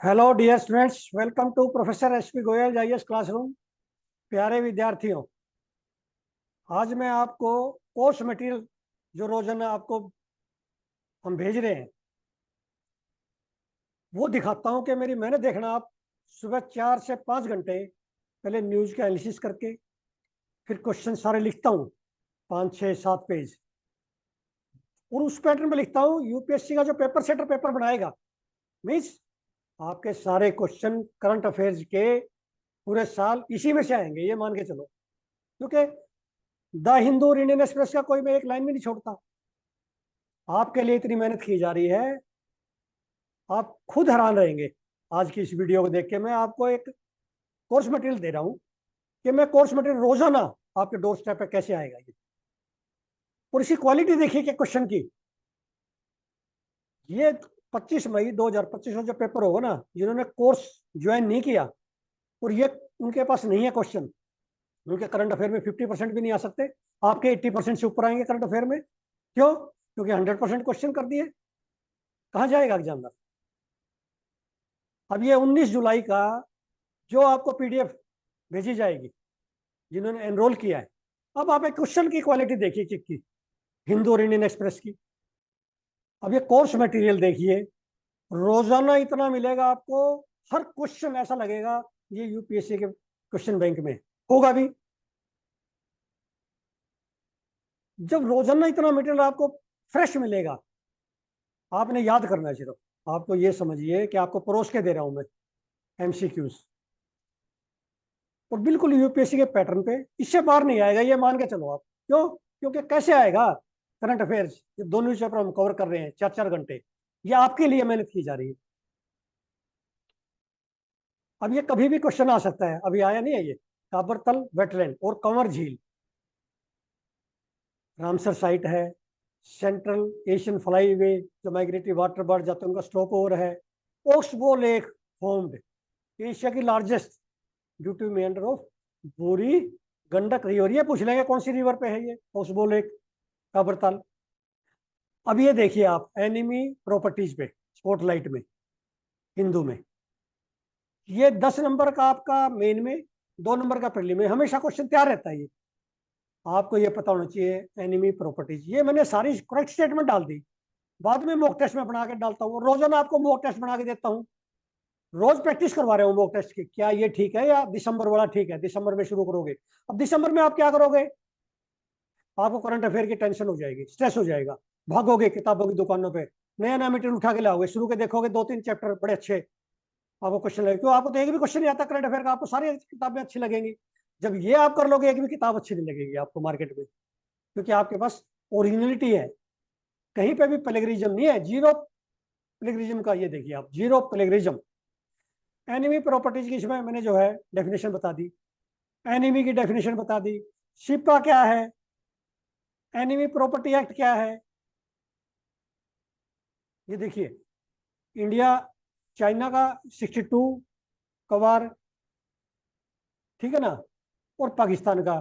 Hello dear students, welcome to professor S P Goyal जाइएस classroom. प्यारे विद्यार्थियों, आज मैं आपको कोर्स मटेरियल जो रोजाना आपको हम भेज रहे हैं वो दिखाता हूं कि मेरी मेहनत देखना आप। सुबह 4 से 5 घंटे पहले न्यूज का एनालिसिस करके फिर क्वेश्चन सारे लिखता हूँ, 5, 6, 7 पेज, और उस पैटर्न में लिखता हूँ। यूपीएससी का जो पेपर सेटर पेपर बनाएगा, मीन्स आपके सारे क्वेश्चन करंट अफेयर्स के पूरे साल इसी में से आएंगे, ये मान के चलो। क्योंकि द हिंदू और इंडियन एक्सप्रेस का कोई मैं एक लाइन भी नहीं छोड़ता। आपके लिए इतनी मेहनत की जा रही है, आप खुद हैरान रहेंगे। आज की इस वीडियो को देख के मैं आपको एक कोर्स मटेरियल दे रहा हूं कि मैं कोर्स मटेरियल रोजाना आपके डोर स्टेप पे कैसे आएगा ये। और इसकी क्वालिटी देखिए कि क्वेश्चन की, ये 25 मई 2025 में जो पेपर होगा ना, जिन्होंने कोर्स ज्वाइन नहीं किया और ये उनके पास नहीं है क्वेश्चन, उनके करंट अफेयर में 50% भी नहीं आ सकते, आपके 80% से ऊपर आएंगे करंट अफेयर में। क्यों? क्योंकि 100% क्वेश्चन कर दिए। कहाँ जाएगा एग्जामिनर? अब ये 19 जुलाई का जो आपको पीडीएफ भेजी जाएगी जिन्होंने एनरोल किया है, अब आप एक क्वेश्चन की क्वालिटी देखिए चिक की, हिंदू और इंडियन एक्सप्रेस की। अब ये कोर्स मटेरियल देखिए, रोजाना इतना मिलेगा आपको। हर क्वेश्चन ऐसा लगेगा ये यूपीएससी के क्वेश्चन बैंक में होगा भी। जब रोजाना इतना मटेरियल आपको फ्रेश मिलेगा, आपने याद करना है सिर्फ। आपको ये समझिए कि आपको परोस के दे रहा हूं मैं एमसीक्यूज, और बिल्कुल यूपीएससी के पैटर्न पे, इससे बाहर नहीं आएगा ये मान के चलो आप। क्यों? क्योंकि कैसे आएगा करंट अफेयर्स, ये दोनों चैप्टर हम कवर कर रहे हैं 4 4 घंटे, ये आपके लिए मेहनत की जा रही है। अब ये कभी भी क्वेश्चन आ सकता है, अभी आया नहीं है ये। काबरतल वेटलैंड और कंवर झील रामसर साइट है। सेंट्रल एशियन फ्लाईवे, जो माइग्रेटरी वाटर बर्ड जाते हैं उनका स्टॉप ओवर है। ओक्सबो लेक फॉर्म्ड एशिया की largest due to Mendhar of बुरी गंडक रिवर। ये पूछ लेंगे कौन सी रिवर पे है ये ओक्सबो लेक, काबरताल। अब ये देखिए आप एनिमी प्रॉपर्टीज पे स्पॉटलाइट में, हिंदू में, ये 10 नंबर का आपका मेन में, 2 नंबर का प्रीलिम में, हमेशा क्वेश्चन तैयार रहता है ये। आपको ये पता होना चाहिए एनिमी प्रॉपर्टीज। ये मैंने सारी करेक्ट स्टेटमेंट डाल दी, बाद में मॉक टेस्ट में बना के डालता हूँ। रोजाना आपको मॉक टेस्ट बना के देता हूँ, रोज प्रैक्टिस करवा रहे हूँ मॉक टेस्ट की। क्या ये ठीक है या दिसंबर वाला ठीक है? दिसंबर में शुरू करोगे। अब दिसंबर में आप क्या करोगे? आपको करंट अफेयर की टेंशन हो जाएगी, स्ट्रेस हो जाएगा, भागोगे किताबों की दुकानों पे, नया नया मटेरियल उठा के लाओगे, शुरू के देखोगे 2 3 चैप्टर बड़े अच्छे, आपको क्वेश्चन लगेगा। क्यों? आपको तो एक भी क्वेश्चन नहीं आता करंट अफेयर का, आपको सारी किताबें अच्छी लगेंगी। जब ये आप कर लोगे, एक भी किताब अच्छी नहीं लगेगी आपको मार्केट में, क्योंकि आपके पास ओरिजिनलिटी है। कहीं पे भी प्लेगरिज्म नहीं है, जीरो प्लेगरिज्म का। ये देखिए आप, जीरो प्लेगरिज्म। एनिमी प्रॉपर्टीज की इसमें मैंने जो है डेफिनेशन बता दी, एनिमी की डेफिनेशन बता दी, शिपा क्या है, एनिमी प्रॉपर्टी एक्ट क्या है। ये देखिए, इंडिया चाइना का 62 कवार, ठीक है ना, और पाकिस्तान का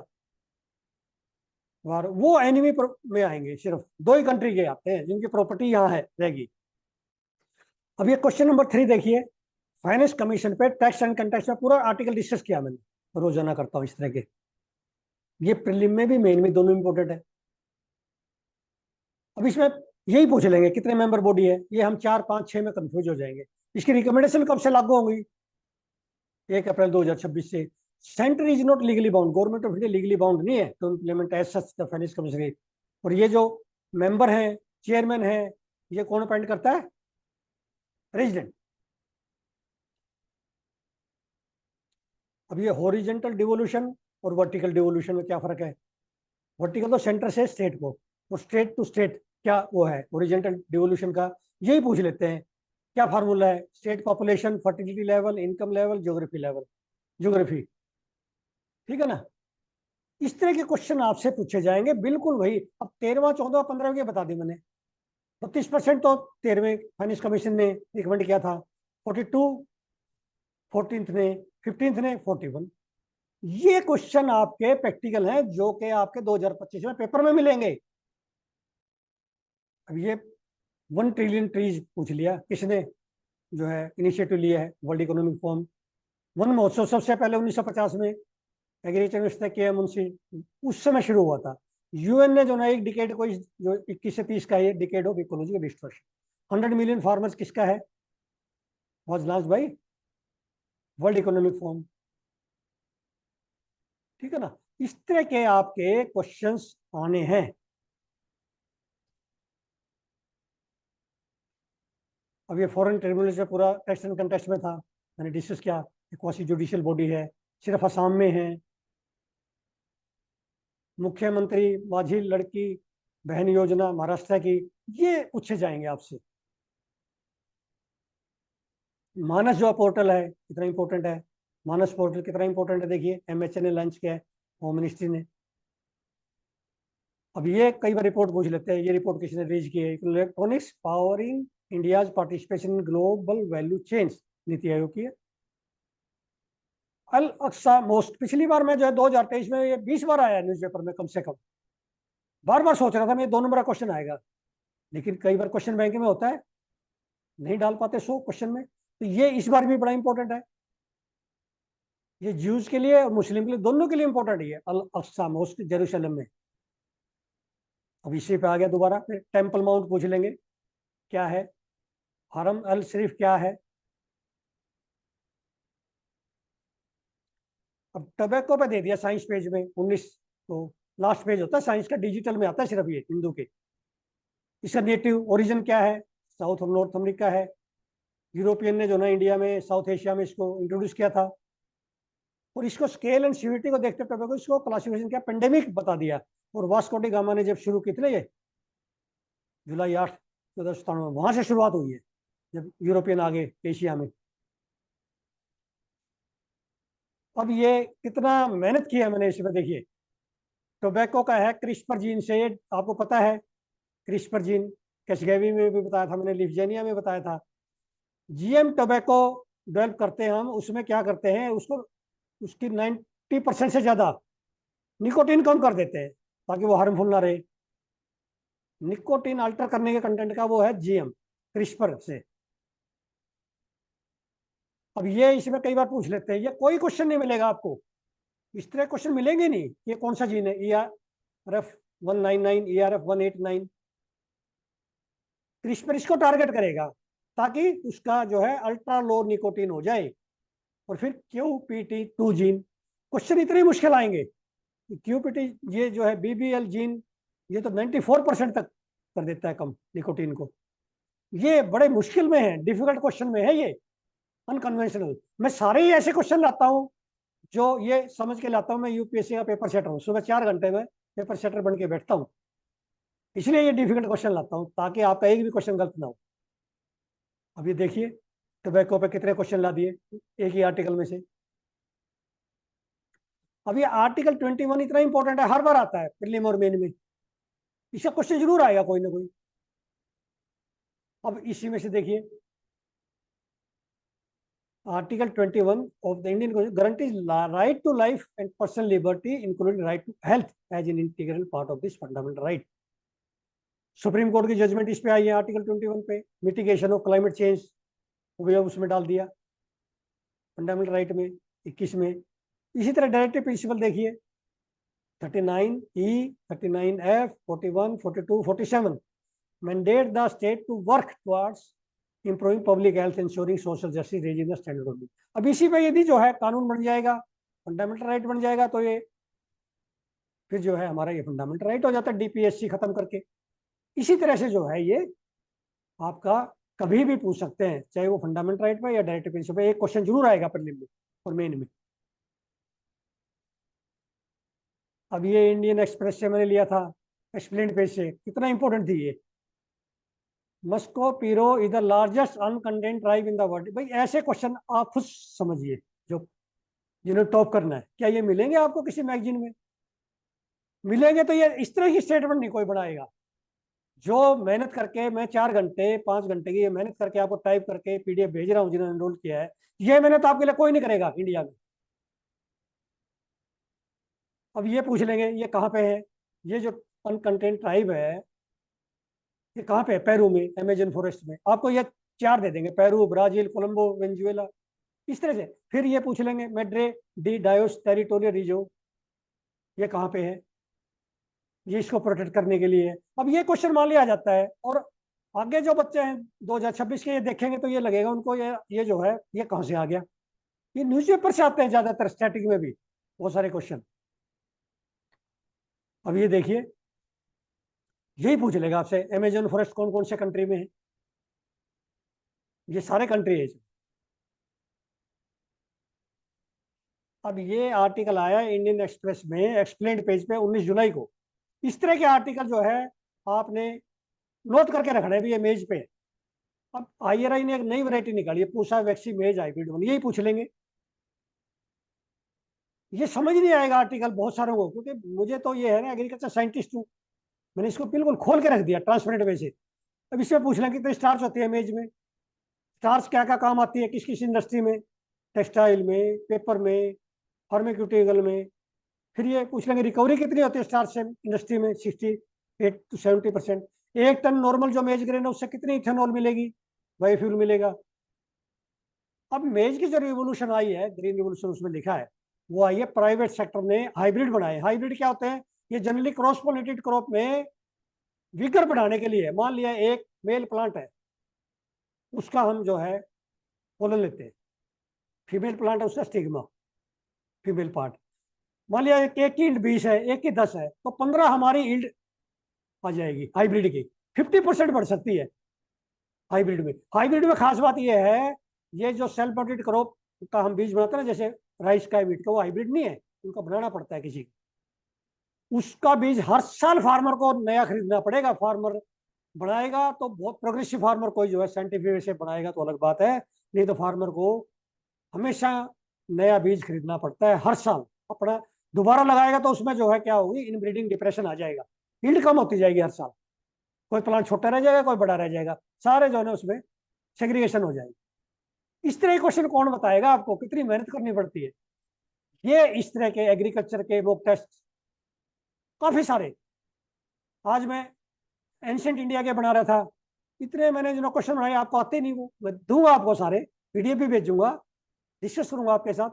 वार, वो एनिमी में आएंगे। सिर्फ 2 ही कंट्री के आते हैं जिनकी प्रॉपर्टी यहाँ है रहेगी। अब ये क्वेश्चन नंबर 3 देखिए, फाइनेंस कमीशन पे टैक्स एंड कंटेक्स में पूरा आर्टिकल डिस्कस किया मैंने, रोजाना करता हूँ इस तरह के। ये प्रीलिम में भी मेन में दोनों इंपॉर्टेंट है। अब इसमें यही पूछ लेंगे कितने मेंबर बॉडी है, ये हम 4 5 6 में कंफ्यूज हो जाएंगे। इसकी रिकमेंडेशन कब से लागू होगी? 1 अप्रैल 2026 से। Centre is not legally bound, government of India legally bound नहीं है to implement as such the finance commission. और ये जो मेंबर हैं, चेयरमैन है, ये कौन अपॉइंट करता है? प्रेसिडेंट। अब ये हॉरिजेंटल डिवोल्यूशन और वर्टिकल डिवोल्यूशन में क्या फर्क है? वर्टिकल तो सेंटर से स्टेट को, और स्टेट टू स्टेट क्या वो है ओरिजेंटल डिवोल्यूशन का? यही पूछ लेते हैं। क्या फार्मूला है? State population, fertility level, income level, geography level, geography, ठीक है ना। इस तरह के क्वेश्चन आपसे पूछे जाएंगे, बिल्कुल वही। अब 13वां 14वां 15वां के बता दी मैंने। 32% तो 13वें फाइनेंस कमीशन ने रिकमेंड किया था, 42 14th ने, 15th ने, 41। ये क्वेश्चन आपके प्रैक्टिकल हैं जो कि आपके 2025 में पेपर में मिलेंगे। अब ये 1 ट्रिलियन ट्रीज पूछ लिया किसने? जो है इनिशिएटिव लिया है वर्ल्ड इकोनॉमिक फोरम। वन महोत्सव सबसे पहले 1950 में एग्रीकल्चर मिनिस्टर के मुंशी उस समय शुरू हुआ था। यूएन ने जो ना एक डिकेड को जो 21 से 30 का ये decade of ecological destruction 100 million farmers किसका है, was launched by world economic forum. ठीक है ना, इस तरह के आपके क्वेश्चंस आने हैं। अब ये फॉरेन ट्रिब्यूनल से पूरा टेस्ट एंड कंटेस्ट में था, मैंने डिस्कस किया, क्वासी जुडिशियल बॉडी है, सिर्फ असम में है। मुख्यमंत्री माझी लड़की बहन योजना महाराष्ट्र की, ये पूछे जाएंगे आपसे। मानस जो पोर्टल है कितना इंपॉर्टेंट है, मानस पोर्टल कितना इंपॉर्टेंट है, देखिए एमएचए ने लॉन्च किया है, होम मिनिस्ट्री ने। अब ये कई बार रिपोर्ट पूछ लेते हैं, ये रिपोर्ट किसने रिलीज की है, electronics powering India's participation in global value chains, NITI Aayog की है। अल अक्सा मोस्ट, पिछली बार में जो है 2023 में ये 20 बार आया न्यूज़पेपर में कम से कम। बार बार सोच रहा था मैं 2 नंबर का क्वेश्चन आएगा, लेकिन कई बार क्वेश्चन बैंक में होता है नहीं डाल पाते 100 क्वेश्चन में, तो ये इस बार भी बड़ा इंपॉर्टेंट है। ये ज्यूज के लिए और मुस्लिम के लिए, दोनों के लिए इंपॉर्टेंट है अल अक्सा मोस्क जेरूशलेम में। अब इसी पे आ गया दोबारा, फिर टेम्पल माउंट पूछ लेंगे क्या है, हरम अल शरीफ क्या है। अब टबैको पे दे दिया साइंस पेज में 19, तो लास्ट पेज होता है साइंस का, डिजिटल में आता है सिर्फ ये हिंदू के। इसका नेटिव ओरिजिन क्या है, साउथ और नॉर्थ अमेरिका है। यूरोपियन ने जो ना इंडिया में साउथ एशिया में इसको इंट्रोड्यूस किया था, और इसको स्केल एंड सीविटी को देखते टबैको इसको क्लासिफिकेशन क्या पेंडेमिक बता दिया। और वास्को डी गामा ने जब शुरू की थी ना ये जुलाई 8 1497 वहां से शुरुआत हुई है, जब यूरोपियन आ गए एशिया में। अब ये कितना मेहनत की है मैंने इसमें, देखिए टोबैको का है क्रिस्पर जीन से, आपको पता है क्रिस्पर जीन कैशगेवी में भी बताया था मैंने, लिफजेनिया में बताया था। जीएम टोबैको डेवलप करते हैं हम, उसमें क्या करते हैं, उसको उसकी 90% से ज्यादा निकोटीन कम कर देते हैं ताकि वो हार्मफुल ना रहे। निकोटीन अल्टर करने के कंटेंट का वो है जीएम क्रिस्पर से। अब ये इसमें कई बार पूछ लेते हैं, ये कोई क्वेश्चन नहीं मिलेगा आपको, इस तरह क्वेश्चन मिलेंगे नहीं। ये कौन सा जीन है, ERF199 ERF189, क्रिस्पर इसको टारगेट करेगा ताकि उसका जो है अल्ट्रा लो निकोटीन हो जाए। और फिर QPT2 जीन, क्वेश्चन इतने मुश्किल आएंगे। QPT ये जो है BBL जीन, ये तो 94% तक कर देता है कम निकोटीन को। ये बड़े मुश्किल में है, डिफिकल्ट क्वेश्चन में है ये, अनकन्वेंशनल। मैं सारे ही ऐसे क्वेश्चन लाता हूँ जो ये समझ के लाता हूँ, मैं यूपीएससी का पेपर सेटर हूँ, सुबह 4 घंटे में पेपर सेटर बन के बैठता हूँ, इसलिए ये डिफिकल्ट क्वेश्चन लाता हूँ ताकि आपका एक भी क्वेश्चन गलत ना हो। अब ये देखिए टोबैको पे कितने क्वेश्चन ला दिए एक ही आर्टिकल में से। अब ये आर्टिकल 21 इतना इंपॉर्टेंट है, हर बार आता है प्रीलिम और मेन में, इसका क्वेश्चन जरूर आएगा कोई ना कोई। अब इसी में से देखिए article 21 of the Indian constitution guarantees right to life and personal liberty including right to health as an integral part of this fundamental right. Supreme court की जजमेंट इस पे आई है आर्टिकल 21 पे, मिटिगेशन ऑफ क्लाइमेट चेंज वो भी उसमें डाल दिया फंडामेंटल राइट में 21 में। इसी तरह डायरेक्टिव प्रिंसिपल देखिए 39E 39F 41 42 47 mandate the state to work towards improving public health ensuring social justice raising the standard of living. अब इसी पे यदि जो है कानून बन जाएगा, फंडामेंटल राइट बन जाएगा, तो ये फिर जो है हमारा ये फंडामेंटल राइट हो जाता है डीपीएससी खत्म करके। इसी तरह से जो है ये आपका कभी भी पूछ सकते हैं, चाहे वो फंडामेंटल राइट पे या डायरेक्टिव प्रिंसिपल पे, एक क्वेश्चन जरूर आएगा प्रीलिम में और मेन में। अब ये इंडियन एक्सप्रेस से मैंने लिया था, एक्सप्लेन पेज से, कितना इंपॉर्टेंट थी ये। Mashco Piro is the largest uncontacted tribe in the world. भाई ऐसे क्वेश्चन आप खुद समझिए, जो जिन्हें टॉप करना है, क्या ये मिलेंगे आपको किसी मैगजीन में? मिलेंगे तो ये इस तरह की स्टेटमेंट नहीं कोई बनाएगा। जो मेहनत करके मैं 4 घंटे 5 घंटे की ये मेहनत करके आपको टाइप करके PDF भेज रहा हूँ जिन्होंने एनरोल किया है, ये मेहनत आपके लिए कोई नहीं करेगा इंडिया में। अब ये पूछ लेंगे ये कहाँ पे है, ये जो अनकंटेंट ट्राइब है ये कहाँ पे है, पेरू में अमेजन फॉरेस्ट में। आपको ये 4 दे देंगे, पेरू, ब्राजील, कोलंबो, वेनेजुएला, इस तरह से। फिर ये पूछ लेंगे मेड्रे डी डायोस टेरिटोरियल रिजो, ये कहाँ पे है, ये इसको प्रोटेक्ट करने के लिए है। अब ये क्वेश्चन मान लिया जाता है, और आगे जो बच्चे हैं 2026 के ये देखेंगे तो ये लगेगा उनको ये जो है ये कहाँ से आ गया। ये न्यूज़पेपर से आते हैं ज्यादातर, स्टैटिक में भी बहुत सारे क्वेश्चन। अब ये देखिए, यही पूछ लेगा आपसे अमेजन फॉरेस्ट कौन कौन से कंट्री में है, ये सारे कंट्री है इसमें। अब ये आर्टिकल आया इंडियन एक्सप्रेस में एक्सप्लेन्ड पेज पे 19 जुलाई को। इस तरह के आर्टिकल जो है आपने नोट करके रखना है भी, ये मेज पे। अब IRI ने एक नई वैरायटी निकाली है, पूसा वैक्सी मेज हाइब्रिड वन, यही पूछ लेंगे। ये समझ नहीं आएगा आर्टिकल बहुत सारों को, क्योंकि मुझे तो ये है ना, एग्रीकल्चर साइंटिस्ट हूँ, मैंने इसको बिल्कुल खोल के रख दिया ट्रांसपेरेंट वे से। अब इसमें पूछ लेंगे कितने स्टार्च होती है मेज में, स्टार्च क्या क्या काम आती है किस किस इंडस्ट्री में, टेक्सटाइल में, पेपर में, फार्मास्यूटिकल में। फिर ये पूछ लेंगे रिकवरी कितनी होती है स्टार्च से इंडस्ट्री में, 68 to 70%। 1 टन नॉर्मल जो मेज ग्रेन है उससे कितनी इथेनॉल मिलेगी, बायोफ्यूल मिलेगा। अब मेज की जो रिवोल्यूशन आई है, ग्रीन रिवोल्यूशन, उसमें लिखा है वो आई है प्राइवेट सेक्टर ने हाइब्रिड बनाए। हाइब्रिड क्या होते हैं, ये जनरली क्रॉस पोलिनेटेड क्रॉप में विगर बढ़ाने के लिए। मान लिया एक मेल प्लांट है, उसका हम जो है पोलन लेते हैं, फीमेल प्लांट है उसका स्टिग्मा, फीमेल पार्ट। मान लिया एक की ईल्ड 20 है, एक की 10 है, तो 15 हमारी ईल्ड आ जाएगी हाइब्रिड की, 50% बढ़ सकती है हाइब्रिड में। हाइब्रिड में खास बात यह है, ये जो सेल्फ प्रोटेक्ट क्रॉप का हम बीज बनाते हैं ना, जैसे राइस का, वीट का, वो हाइब्रिड नहीं है, उनको बनाना पड़ता है किसी को। उसका बीज हर साल फार्मर को नया खरीदना पड़ेगा। फार्मर बनाएगा तो बहुत प्रोग्रेसिव फार्मर कोई जो है साइंटिफिक वे से बनाएगा तो अलग बात है, नहीं तो फार्मर को हमेशा नया बीज खरीदना पड़ता है हर साल। अपना दोबारा लगाएगा तो उसमें जो है क्या होगी, इनब्रीडिंग डिप्रेशन आ जाएगा, यील्ड कम होती जाएगी हर साल, कोई प्लांट छोटा रह जाएगा, कोई बड़ा रह जाएगा, सारे जो है उसमें सेग्रीगेशन हो जाएगी। इस तरह के क्वेश्चन कौन बताएगा आपको, कितनी मेहनत करनी पड़ती है। ये इस तरह के एग्रीकल्चर के मॉक टेस्ट काफी सारे, आज मैं एंशिएंट इंडिया के बना रहा था, इतने मैंने जो क्वेश्चन बनाए, आपको आते नहीं, वो मैं दूंगा आपको सारे, PDF भी भेजूंगा, डिस्कस करूंगा आपके साथ।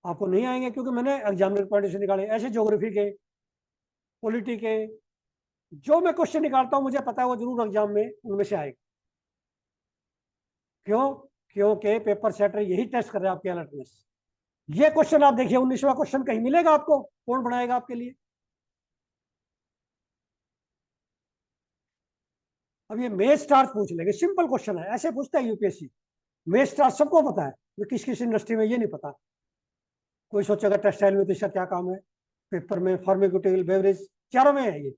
आपको नहीं आएंगे क्योंकि मैंने एग्जामिनर पॉइंट से निकाले, ऐसे ज्योग्राफी के, पॉलिटी के, जो मैं क्वेश्चन निकालता हूं मुझे पता है वो जरूर एग्जाम में उनमें से आएगा। क्यों? क्योंकि पेपर सेटर यही टेस्ट कर रहे हैं आपकी अलर्टनेस। ये क्वेश्चन आप देखिए, 19वां क्वेश्चन कहीं मिलेगा आपको, कौन बनाएगा आपके लिए। अब ये मेज स्टार्च पूछ लेंगे, सिंपल क्वेश्चन है, ऐसे पूछता है UPSC। मेज स्टार्च सबको पता है, ये किस किस इंडस्ट्री में ये नहीं पता। कोई सोचेगा टेक्सटाइल में तो इसका क्या काम है, पेपर में, फार्मास्यूटिकल, बेवरेज, चारों में है ये।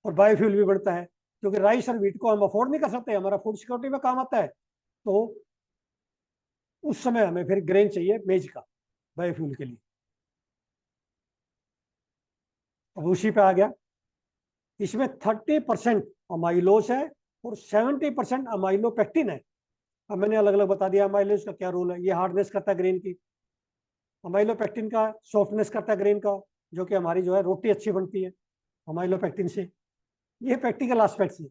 और बायोफ्यूल भी बढ़ता है, क्योंकि राइस और वीट को हम अफोर्ड नहीं कर सकते, हमारा फूड सिक्योरिटी में काम आता है, तो उस समय हमें फिर ग्रेन चाहिए मेज का बायोफ्यूल के लिए। अब उसी पे आ गया, इसमें 30% अमाइलोस है और 70% अमाइलोपेक्टिन है। अब मैंने अलग अलग बता दिया अमाइलोस का क्या रोल है, ये हार्डनेस करता है ग्रेन की, अमाइलोपेक्टिन का सॉफ्टनेस करता है ग्रेन का, जो कि हमारी जो है रोटी अच्छी बनती है अमाइलोपेक्टिन से। ये प्रैक्टिकल एस्पेक्ट्स है।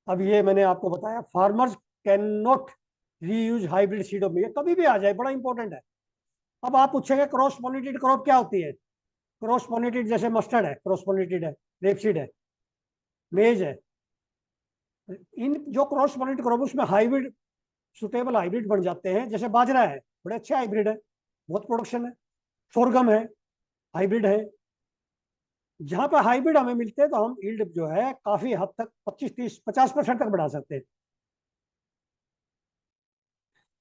अब ये मैंने आपको बताया farmers can not reuse hybrid seed of meat, कभी भी आ जाए, बड़ा इंपॉर्टेंट है। अब आप पूछेंगे क्रॉस पॉलिनेटेड क्रॉप क्या होती है। क्रॉस पॉलिनेटेड जैसे मस्टर्ड है, क्रॉस पॉलिनेटेड है, रेपसीड है, मेज है, इन जो क्रॉस पॉलिनेटेड क्रॉप उसमें हाइब्रिड, सुटेबल हाइब्रिड बन जाते हैं। जैसे बाजरा है, बड़े अच्छे हाइब्रिड है, बहुत प्रोडक्शन है। सोरगम है, हाइब्रिड है। जहां पर हाइब्रिड हमें मिलते हैं तो हम यील्ड जो है काफी हद तक 25, 30, 50% तक बढ़ा सकते हैं।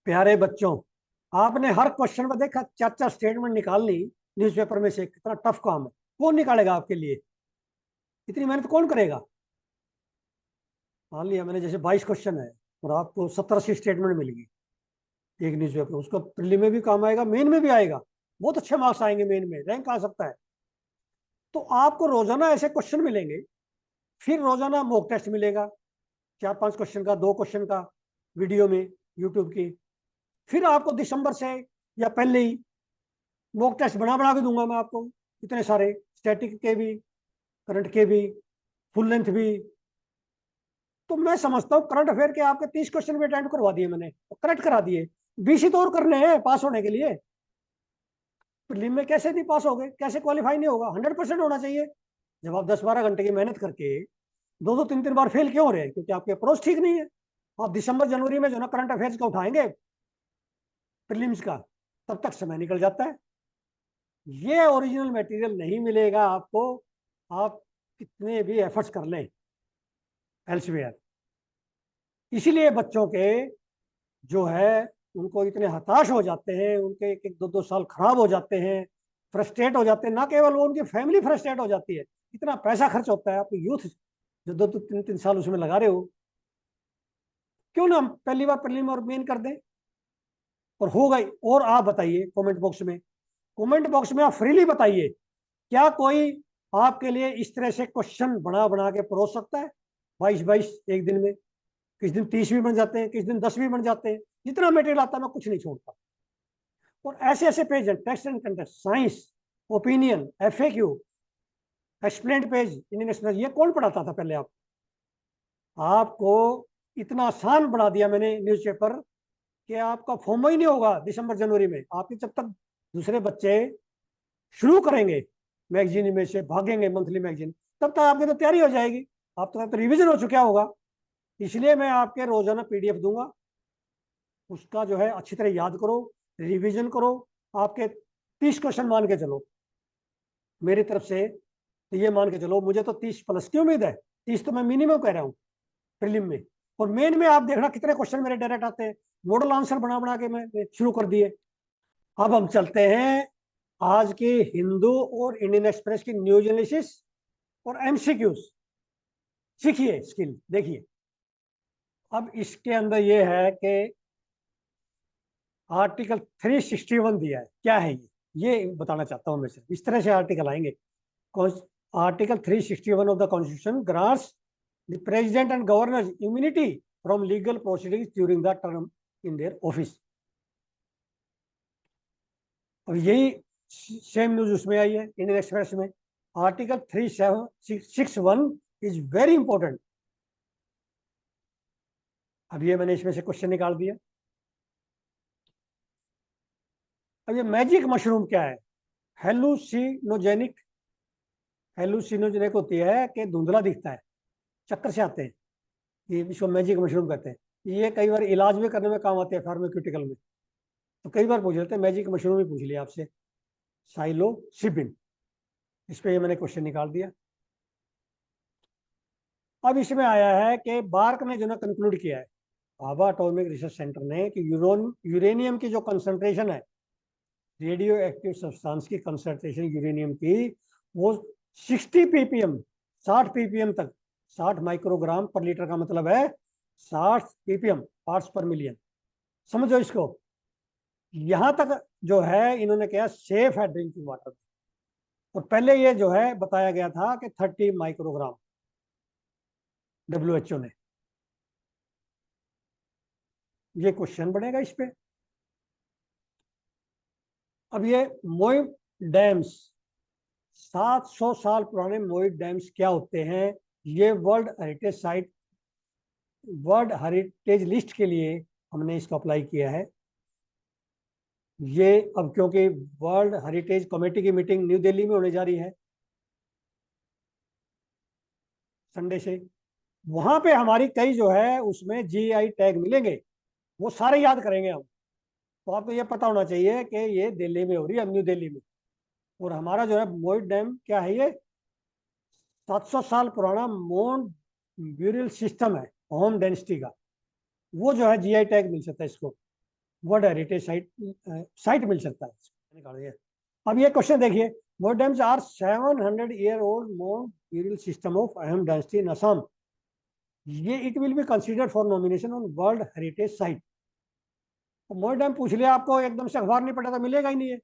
प्यारे बच्चों, आपने हर क्वेश्चन में देखा 4 4 स्टेटमेंट निकालनी न्यूज़पेपर में से, कितना टफ काम है। कौन निकालेगा आपके लिए, इतनी मेहनत कौन करेगा। मान लिया मैंने जैसे 22 क्वेश्चन है और आपको 70 80 स्टेटमेंट मिल गई एक न्यूज़पेपर, उसका प्रीलिम में भी काम आएगा, मेन में भी आएगा, बहुत अच्छे मार्क्स आएंगे, मेन में रैंक आ सकता है। तो आपको रोजाना ऐसे क्वेश्चन मिलेंगे, फिर रोजाना मॉक टेस्ट मिलेगा, 4 5 क्वेश्चन का, 2 क्वेश्चन का, वीडियो में, यूट्यूब की। फिर आपको दिसंबर से या पहले ही मॉक टेस्ट बना बना के दूंगा मैं आपको, इतने सारे, स्टैटिक के भी, करंट के भी, फुल लेंथ भी। तो मैं समझता हूँ करंट अफेयर के आपके 30 क्वेश्चन भी अटेंड करवा दिए मैंने, तो करेक्ट करा दिए। 20 ही तो और करने हैं पास होने के लिए। प्रीलिम में कैसे नहीं पास हो गए, कैसे क्वालिफाई नहीं होगा? 100% होना चाहिए। जब आप 10-12 घंटे की मेहनत करके 2-2 3-3 बार फेल क्यों हो रहे हैं? क्योंकि आपकी अप्रोच ठीक नहीं है। आप दिसंबर जनवरी में जो ना करंट अफेयर्स का उठाएंगे प्रीलिम्स का, तब तक समय निकल जाता है। ये ओरिजिनल मटेरियल नहीं मिलेगा आपको, आप कितने भी एफर्ट्स कर लें एल्सवेयर। इसीलिए बच्चों के जो है उनको इतने हताश हो जाते हैं, उनके 1-1 2-2 साल खराब हो जाते हैं, फ्रस्ट्रेट हो जाते हैं। ना केवल वो, उनकी फैमिली फ्रस्ट्रेट हो जाती है। इतना पैसा खर्च होता है, आपकी यूथ जो 2-3 3 साल उसमें लगा रहे हो, क्यों ना हम पहली बार प्रीलिम और मेन कर दें और हो गई। और आप बताइए कमेंट बॉक्स में, कमेंट बॉक्स में आप फ्रीली बताइए, क्या कोई आपके लिए इस तरह से क्वेश्चन बना बना के परोस सकता है 22-22 एक दिन में? किस दिन 30 भी बन जाते हैं, किस दिन 10 भी बन जाते हैं। जितना मटेरियल आता है मैं कुछ नहीं छोड़ता। और ऐसे ऐसे पेज हैं, text and context, science, opinion, FAQ, explained page, Indian express. ये कौन पढ़ाता था पहले? आपको इतना आसान बना दिया मैंने न्यूज़पेपर कि आपका फॉर्म ही नहीं होगा दिसंबर जनवरी में। आपके जब तक दूसरे बच्चे शुरू करेंगे मैगजीन में से भागेंगे, मंथली मैगजीन, तब तक आपकी तो तैयारी हो जाएगी। आप तो रिवीजन हो चुका होगा। इसलिए मैं आपके रोजाना पीडीएफ दूंगा, उसका जो है अच्छी तरह याद करो, रिवीजन करो। आपके 30 क्वेश्चन मान के चलो मेरी तरफ से, तो ये मान के चलो मुझे तो 30+ की उम्मीद है। 30 तो मैं मिनिमम कह रहा हूँ प्रीलिम में। और मेन में आप देखना कितने क्वेश्चन मेरे डायरेक्ट आते हैं, मॉडल आंसर बना बना के मैं शुरू कर दिए। अब हम चलते हैं आज की हिंदू और इंडियन एक्सप्रेस की न्यूज एनालिसिस और एमसीक्यूज। सीखिए, स्किल देखिए। अब इसके अंदर ये है कि आर्टिकल 361 दिया है। क्या है ये बताना चाहता हूं मैं। सिर्फ इस तरह से आर्टिकल आएंगे। Article 361 of the constitution grants the president and governor immunity from legal proceedings during the term in their office. और यही सेम न्यूज उसमें आई है इंडियन एक्सप्रेस में। Article 361 is very important. अब ये मैंने इसमें से क्वेश्चन निकाल दिया। अब ये मैजिक मशरूम क्या है? हेलुसिनोजेनिक। हेलुसिनोजेनिक होती है कि धुंधला दिखता है, चक्कर से आते हैं, ये इसको मैजिक मशरूम कहते हैं। ये कई बार इलाज भी करने में काम आते हैं फार्मास्यूटिकल में। तो कई बार पूछ लेते हैं, मैजिक मशरूम ही पूछ लिया आपसे, साइलोसिबिन। इस पे ये मैंने क्वेश्चन निकाल दिया। अब इसमें आया है कि बार्क ने जो ना कंक्लूड किया है, भाभा एटॉमिक रिसर्च सेंटर ने, कि यूरेनियम की जो कंसंट्रेशन है, रेडियो एक्टिव सब्सटेंस की कंसंट्रेशन यूरेनियम की, वो 60 ppm, 60 ppm तक, 60 माइक्रोग्राम पर लीटर का मतलब है 60 ppm, पार्ट्स पर मिलियन। समझो इसको। यहां तक जो है इन्होंने कहा सेफ है ड्रिंकिंग वाटर। और पहले ये जो है बताया गया था कि 30 माइक्रोग्राम, WHO ने। ये क्वेश्चन बनेगा इस पे। अब ये मोइब डैम्स, 700 साल पुराने मोइब डैम्स क्या होते हैं? ये वर्ल्ड हेरिटेज लिस्ट के लिए हमने इसको अप्लाई किया है। ये अब क्योंकि वर्ल्ड हेरिटेज कमेटी की मीटिंग न्यू दिल्ली में होने जा रही है संडे से, वहां पे हमारी कई जो है उसमें GI टैग मिलेंगे, वो सारे याद करेंगे हम। तो आपको ये पता होना चाहिए कि ये दिल्ली में हो रही है, न्यू दिल्ली में। और हमारा जो है मोइड डैम क्या है? ये 700 साल पुराना मोन ब्यूरियल सिस्टम है, होम डेंसिटी का। वो जो है GI टैग मिल सकता है इसको, वर्ल्ड हेरिटेज साइट साइट मिल सकता है। निकाल दिया। अब ये क्वेश्चन देखिए, moidams are 700-year old mound burial system of Ahom dynasty in Assam. ये it will be considered for nomination on world heritage site. Moidam पूछ लिया आपको, एकदम से अखबार नहीं पढ़ा तो मिलेगा ही नहीं है।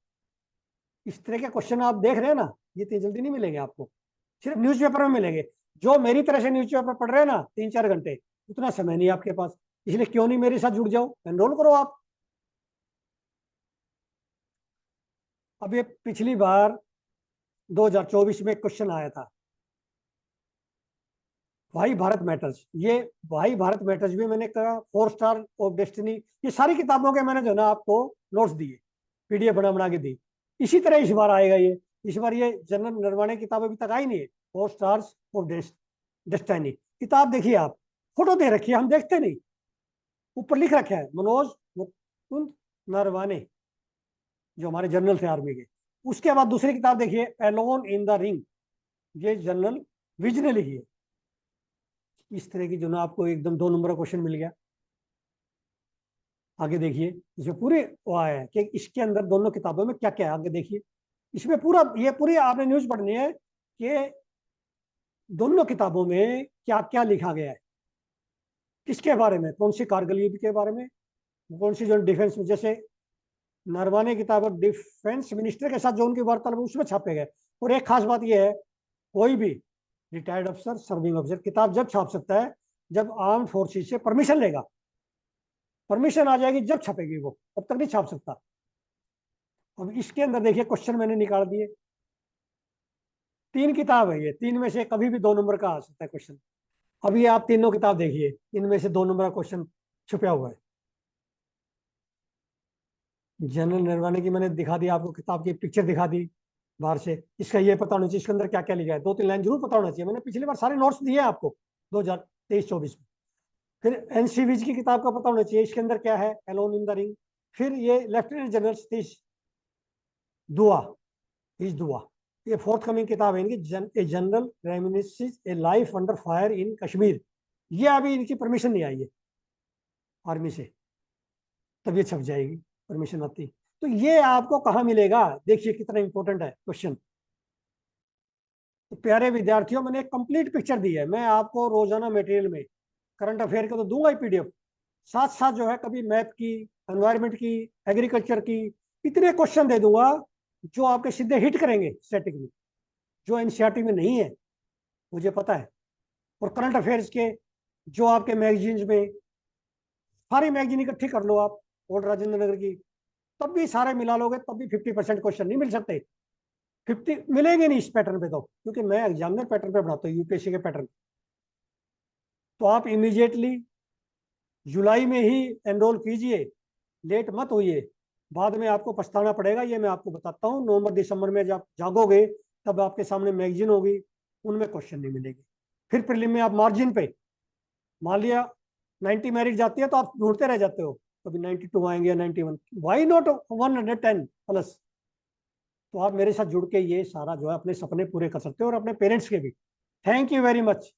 इस तरह के क्वेश्चन आप देख रहे हैं ना, ये इतनी जल्दी नहीं मिलेंगे आपको, सिर्फ न्यूज़पेपर में मिलेंगे। जो मेरी तरह से न्यूज़पेपर पढ़ रहे हैं ना 3-4 घंटे, उतना समय नहीं आपके पास। इसलिए क्यों नहीं मेरे साथ जुड़ जाओ, एनरोल करो आप। अब ये पिछली बार 2024 में क्वेश्चन आया था, भाई भारत मैटर्स, ये भाई भारत मैटर्स भी मैंने कहा, 4 स्टार ऑफ डेस्टिनी, ये सारी किताबों के मैंने जो ना आपको नोट्स दिए, पीडीएफ बना बना के दी। इसी तरह इस बार आएगा ये, इस बार ये जनरल नरवाणे की किताब अभी तक आई नहीं है, 4 स्टार्स ऑफ डेस्टिनी किताब देखिए आप, फोटो दे रखी है, हम देखते नहीं, ऊपर लिख रखा है मनोज मुकुंद नरवाने, जो हमारे जनरल थे आर्मी के। उसके बाद दूसरी किताब देखिए, एलोन इन द रिंग, ये जनरल विज ने लिखी है। इस तरह की जो ना आपको एकदम 2 नंबर का क्वेश्चन मिल गया। आगे देखिए, इसमें पूरे वो आया है कि इसके अंदर दोनों किताबों में क्या क्या है, आगे देखिए। इसमें पूरा ये पूरी आपने न्यूज पढ़नी है कि दोनों किताबों में क्या क्या लिखा गया है, किसके बारे में, कौन सी कारगिल युद्ध के बारे में, कौन सी जो डिफेंस में, जैसे नरवाने किताब डिफेंस मिनिस्टर के साथ जो उनकी वार्तालाप उसमें छापे गए। और एक खास बात यह है, कोई भी रिटायर्ड अफसर, सर्विंग अफसर किताब जब छाप सकता है, जब आर्म फोर्सेस से परमिशन लेगा, परमिशन आ जाएगी जब छपेगी, वो तब तक नहीं छाप सकता। अब इसके अंदर देखिए क्वेश्चन मैंने निकाल दिए, 3 किताब है ये, 3 में से कभी भी 2 नंबर का आ सकता है क्वेश्चन। अभी आप तीनों किताब देखिए, इनमें से 2 नंबर का क्वेश्चन छुपा हुआ है। जनरल नरवाने की मैंने दिखा दी आपको, किताब की पिक्चर दिखा दी बाहर से। इसका ये पता होना चाहिए इसके अंदर क्या क्या लिखा है, 2-3 लाइन जरूर पता होना चाहिए। मैंने पिछली बार सारे नोट्स दिए आपको 2023-24 में। फिर एनसीवीज की किताब का पता होना चाहिए, इसके अंदर क्या है, एलोन इन द रिंग। फिर ये लेफ्टिनेंट जनरल सतीश दुआ, इस दुआ, ये फोर्थ कमिंग किताब है इनकी, a general reminiscence a life under fire in Kashmir. ये अभी इनकी परमिशन नहीं आई है आर्मी से, तब ये छप जाएगी, परमिशन आती। तो ये आपको कहाँ मिलेगा, देखिए कितना इंपॉर्टेंट है क्वेश्चन। तो प्यारे विद्यार्थियों, मैंने एक कंप्लीट पिक्चर दी है, मैं आपको रोजाना मटेरियल में करंट अफेयर का तो दूंगा ही पीडीएफ, साथ साथ जो है कभी मैथ की, एनवायरमेंट की, एग्रीकल्चर की, इतने क्वेश्चन दे दूंगा जो आपके सीधे हिट करेंगे स्टैटिक में, जो एनसीईआरटी में नहीं है, मुझे पता है। और करंट अफेयर्स के जो आपके मैगजीन्स में, सारी मैगजीन इकट्ठी कर लो आप, ओल्ड राजेंद्र नगर की, तब भी सारे मिला लोगे तब भी 50% क्वेश्चन नहीं मिल सकते। 50 मिलेंगे नहीं इस पैटर्न पे तो, क्योंकि मैं एग्जामिनर पैटर्न पे बनाता हूँ, यूपीएससी के पैटर्न। तो आप इमीडिएटली जुलाई में ही एनरोल कीजिए, लेट मत होइए, बाद में आपको पछताना पड़ेगा, ये मैं आपको बताता हूँ। नवंबर दिसंबर में जब जागोगे तब आपके सामने मैगजीन होगी, उनमें क्वेश्चन नहीं मिलेगी। फिर प्रीलिम में आप मार्जिन पे, मान लिया 90 मेरिट जाती है तो आप ढूंढते रह जाते हो, कभी 92 आएंगे या 91, वाई नॉट 110 प्लस। तो आप मेरे साथ जुड़ के ये सारा जो है अपने सपने पूरे कर सकते हो, और अपने पेरेंट्स के भी। Thank you very much.